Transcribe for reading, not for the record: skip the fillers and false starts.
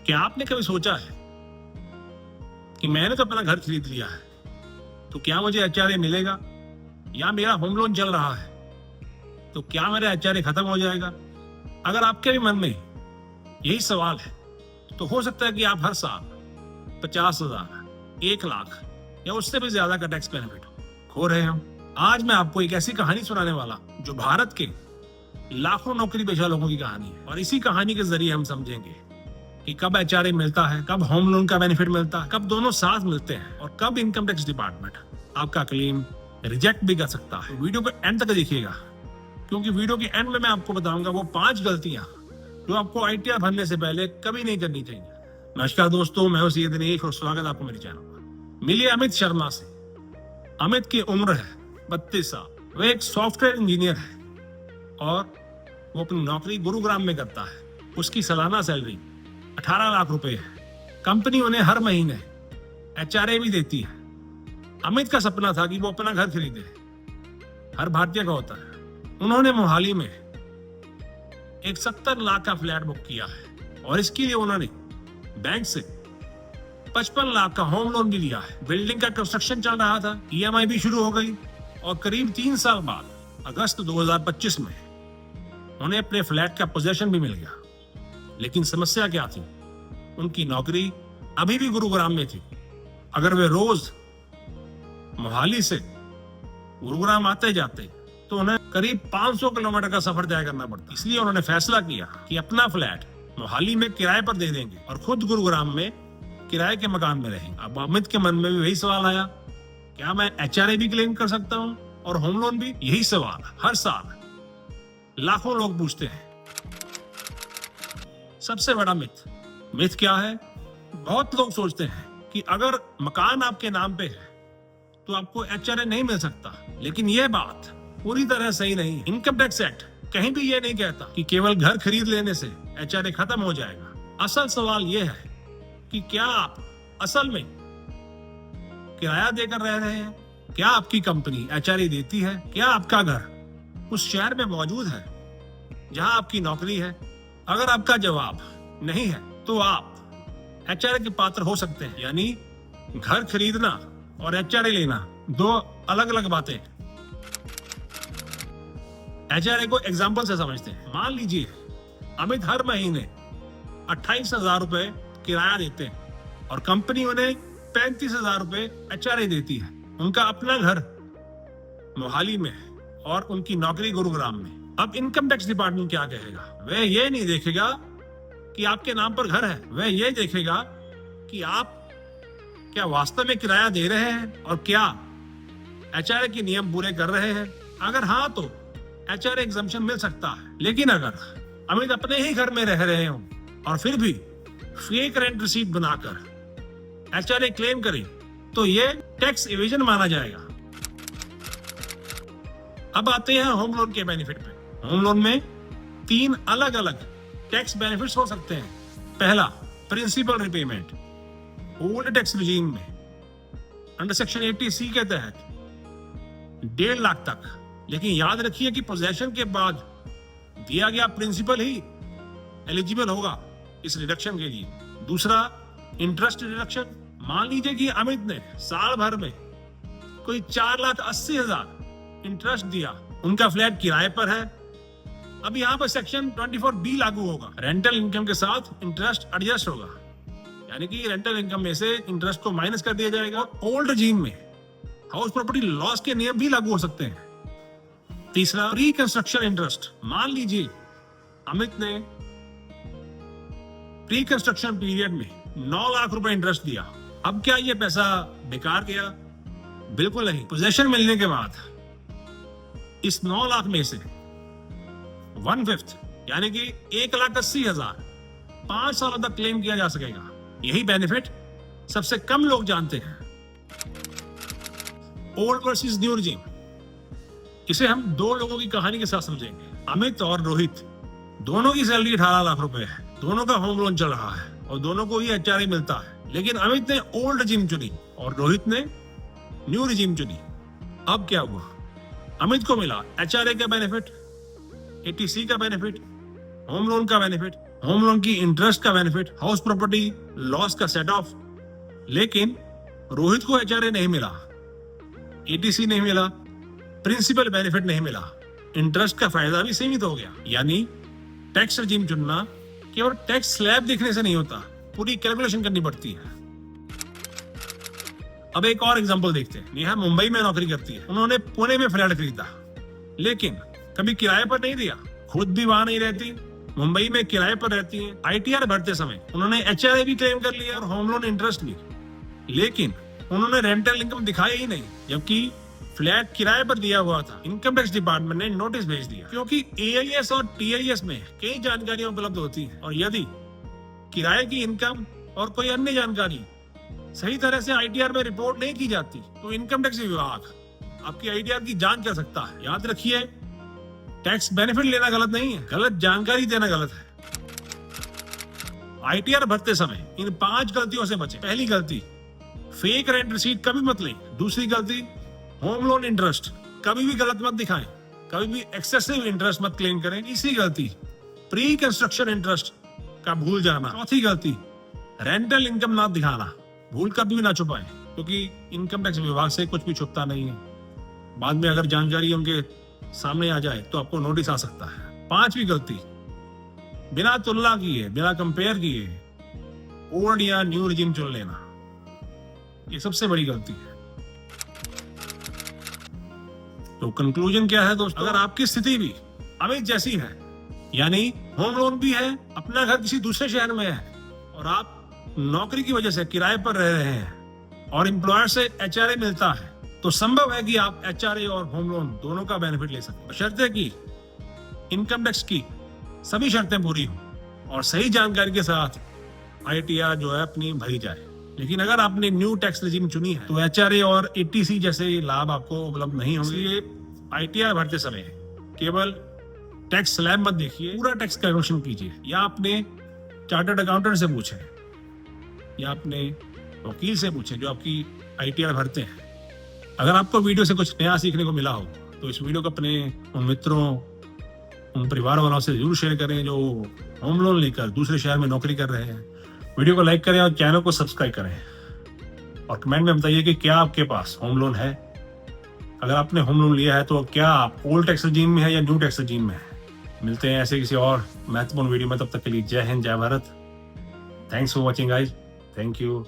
क्या आपने कभी सोचा है कि मैंने तो अपना घर खरीद लिया है, तो क्या मुझे एचआरए मिलेगा? या मेरा होम लोन चल रहा है तो क्या मेरा एचआरए खत्म हो जाएगा? अगर आपके भी मन में यही सवाल है तो हो सकता है कि आप हर साल 50,000, 1 लाख या उससे भी ज्यादा का टैक्स बेनिफिट खो रहे हो। आज मैं आपको एक ऐसी कहानी सुनाने वाला जो भारत के लाखों नौकरी पेशा लोगों की कहानी है, और इसी कहानी के जरिए हम समझेंगे कि कब एचआरए मिलता है, कब होम लोन का बेनिफिट मिलता है, कब दोनों साथ मिलते हैं और कब इनकम टैक्स डिपार्टमेंट आपका क्लेम रिजेक्ट भी कर सकता है। वीडियो को एंड तक देखिएगा, क्योंकि वीडियो के एंड में मैं आपको बताऊंगा वो 5 गलतियां जो आपको आईटीआर भरने से पहले कभी नहीं करनी चाहिए। नमस्कार दोस्तों, मैं हूं सैयद दिनेश और स्वागत है आपको मेरे चैनल पर। मिलिए अमित शर्मा से। अमित की उम्र है 32 साल। वह एक सॉफ्टवेयर इंजीनियर है और वो अपनी नौकरी गुरुग्राम में करता है। उसकी सालाना सैलरी 18 लाख रुपए है। कंपनी उन्हें हर महीने एचआरए भी देती है। अमित का सपना था कि वो अपना घर खरीदे, हर भारतीय का होता है। उन्होंने मोहाली में एक 70 लाख का फ्लैट बुक किया है और इसके लिए उन्होंने बैंक से 55 लाख का होम लोन भी लिया है। बिल्डिंग का कंस्ट्रक्शन चल रहा था, ईएमआई भी शुरू हो गई और करीब 3 साल बाद अगस्त 2025 में उन्हें अपने फ्लैट का पोजेशन भी मिल गया। लेकिन समस्या क्या थी? उनकी नौकरी अभी भी गुरुग्राम में थी। अगर वे रोज मोहाली से गुरुग्राम आते जाते तो उन्हें करीब 500 किलोमीटर का सफर तय करना पड़ता। इसलिए उन्होंने फैसला किया कि अपना फ्लैट मोहाली में किराए पर दे देंगे और खुद गुरुग्राम में किराए के मकान में रहेंगे। अब अमित के मन में भी वही सवाल आया, क्या मैं एचआरए भी क्लेम कर सकता हूँ और होम लोन भी? यही सवाल हर साल लाखों लोग पूछते हैं। सबसे बड़ा मिथ क्या है? बहुत लोग सोचते हैं कि अगर मकान आपके नाम पे है तो आपको एचआरए नहीं मिल सकता, लेकिन यह बात पूरी तरह सही नहीं। इनकम टैक्स एक्ट कहीं भी यह नहीं कहता कि केवल घर खरीद लेने से एचआरए खत्म हो जाएगा। असल सवाल यह है कि क्या आप असल में किराया देकर रह रहे हैं? क्या आपकी कंपनी एचआरए देती है? क्या आपका घर उस शहर में मौजूद है जहां आपकी नौकरी है? अगर आपका जवाब नहीं है तो आप एचआरए के पात्र हो सकते हैं। यानी घर खरीदना और एचआरए लेना दो अलग अलग बातें। एचआरए को एग्जाम्पल से समझते हैं। मान लीजिए अमित हर महीने 28,000 रुपए किराया देते हैं और कंपनी उन्हें 35,000 रुपए एचआरए देती है। उनका अपना घर मोहाली में है और उनकी नौकरी गुरुग्राम में। अब इनकम टैक्स डिपार्टमेंट क्या कहेगा? वह ये नहीं देखेगा कि आपके नाम पर घर है, वह ये देखेगा कि आप क्या वास्तव में किराया दे रहे हैं और क्या एचआरए के नियम पूरे कर रहे हैं। अगर हाँ तो एचआरए एग्जम्पशन मिल सकता है। लेकिन अगर अमित अपने ही घर में रह रहे हो और फिर भी फेक रेंट रिसीट बनाकर एचआरए क्लेम करें तो ये टैक्स इवेजन माना जाएगा। अब आते हैं होम लोन के बेनिफिट पे। होम लोन में 3 अलग अलग टैक्स बेनिफिट्स हो सकते हैं। पहला, principal repayment. Old tax regime में अंडर सेक्शन 80C के तहत 1.5 लाख तक, लेकिन याद रखिए कि पोजेशन के बाद दिया गया प्रिंसिपल ही एलिजिबल होगा इस रिडक्शन के लिए। दूसरा, इंटरेस्ट रिडक्शन। मान लीजिए कि अमित ने साल भर में कोई 4,80,000 इंटरेस्ट दिया, उनका फ्लैट किराए पर है। अब यहाँ पर सेक्शन 24B लागू होगा। रेंटल इनकम के साथ इंटरेस्ट एडजस्ट होगा, यानी कि रेंटल इनकम में से इंटरेस्ट को माइनस कर दिया जाएगा। ओल्ड रिजीम में हाउस प्रॉपर्टी लॉस के नियम भी लागू हो सकते हैं। तीसरा, प्री कंस्ट्रक्शन इंटरेस्ट। मान लीजिए अमित ने प्री कंस्ट्रक्शन पीरियड में 9 लाख रुपए इंटरेस्ट दिया। अब क्या ये पैसा बेकार गया? बिल्कुल नहीं। पोजेशन मिलने के बाद इस 9 लाख में से 1/5 यानी कि 1,80,000 5 सालों तक क्लेम किया जा सकेगा। यही बेनिफिट सबसे कम लोग जानते हैं। Old versus new regime. इसे हम 2 लोगों की कहानी के साथ समझेंगे। अमित और रोहित, दोनों की सैलरी 18 लाख रुपए है, दोनों का होम लोन चल रहा है और दोनों को ही एचआरए मिलता है। लेकिन अमित ने ओल्ड रिजीम चुनी और रोहित ने न्यू रिजीम चुनी। अब क्या हुआ? अमित को मिला एचआरए का बेनिफिट, 80C का बेनिफिट होम लोन का बेनिफिट, होम लोन की इंटरेस्ट का बेनिफिट, हाउस प्रॉपर्टी लॉस का सेट ऑफ। लेकिन रोहित को एचआरए नहीं मिला, एटीसी नहीं मिला, प्रिंसिपल बेनिफिट नहीं मिला, इंटरेस्ट का फायदा भी सीमित हो गया। यानी टैक्स रजीम चुनना केवल टैक्स स्लैब देखने से नहीं होता, पूरी कैलकुलेशन करनी पड़ती है। अब एक और एग्जांपल देखते हैं। नेहा मुंबई में नौकरी करती है, उन्होंने पुणे में फ्लैट खरीदा, लेकिन कभी किराए पर नहीं दिया, खुद भी वहां नहीं रहती, मुंबई में किराए पर रहती है। आईटीआर भरते समय उन्होंने एचआरए भी क्लेम कर लिया और होम लोन इंटरेस्ट भी, लेकिन उन्होंने रेंटल इनकम दिखाई ही नहीं, जबकि फ्लैट किराए पर दिया हुआ था। इनकम टैक्स डिपार्टमेंट ने नोटिस भेज दिया, क्योंकि एआईएस और टीआईएस में कई जानकारियां उपलब्ध होती हैं, और यदि किराए की इनकम और कोई अन्य जानकारी सही तरह से आईटीआर में रिपोर्ट नहीं की जाती, तो इनकम टैक्स विभाग आपकी आईटीआर की जांच कर सकता है। याद रखिए, टैक्स बेनिफिट लेना गलत नहीं है, गलत जानकारी देना गलत है। आईटीआर भरते समय इन 5 गलतियों से बचें। पहली गलती, फेक रेंट रिसीट कभी मत लें। दूसरी गलती, होम लोन इंटरेस्ट कभी भी गलत मत दिखाएं, कभी भी एक्सेसिव इंटरेस्ट मत क्लेम करें। तीसरी गलती, प्री कंस्ट्रक्शन इंटरेस्ट का भूल जाना। चौथी गलती, रेंटल इनकम ना दिखाना, भूल कभी भी ना छुपाएं, क्योंकि इनकम टैक्स विभाग से कुछ भी छुपता नहीं है। बाद में अगर जानकारी उनके सामने आ जाए तो आपको नोटिस आ सकता है। पांचवी गलती, बिना तुलना किए, बिना कंपेयर किए ओल्ड या न्यू रिजीम चुन लेना, ये सबसे बड़ी गलती है। तो कंक्लूजन क्या है दोस्तों, अगर आपकी स्थिति भी अमित जैसी है, यानी होम लोन भी है, अपना घर किसी दूसरे शहर में है, और आप नौकरी की वजह से किराए पर रह रहे हैं और एम्प्लॉयर से एचआरए मिलता है, तो संभव है कि आप एचआरए और होम लोन दोनों का बेनिफिट ले सकते हैं, बशर्ते कि इनकम टैक्स की सभी शर्तें पूरी हो और सही जानकारी के साथ आईटीआर जो है अपनी भरी जाए। लेकिन अगर आपने न्यू टैक्स रेजिम चुनी है तो एचआरए और एटीसी जैसे लाभ आपको उपलब्ध नहीं होंगे। इसलिए आईटीआर भरते समय केवल टैक्स स्लैब मत देखिए, पूरा टैक्स कैलकुलेशन कीजिए, या अपने चार्टर्ड अकाउंटेंट से पूछें, या अपने वकील से पूछें जो आपकी आईटीआर भरते हैं। अगर आपको वीडियो से कुछ नया सीखने को मिला हो तो इस वीडियो को अपने उन मित्रों, उन परिवार वालों से जरूर शेयर करें जो होम लोन लेकर दूसरे शहर में नौकरी कर रहे हैं। वीडियो को लाइक करें और चैनल को सब्सक्राइब करें, और कमेंट में बताइए कि क्या आपके पास होम लोन है। अगर आपने होम लोन लिया है तो क्या आप ओल्ड टैक्स रेजिम में है या न्यू टैक्स रेजिम में है। मिलते हैं ऐसे किसी और महत्वपूर्ण वीडियो में, तब तक के लिए जय हिंद, जय Bharat. Thanks for watching guys, thank you.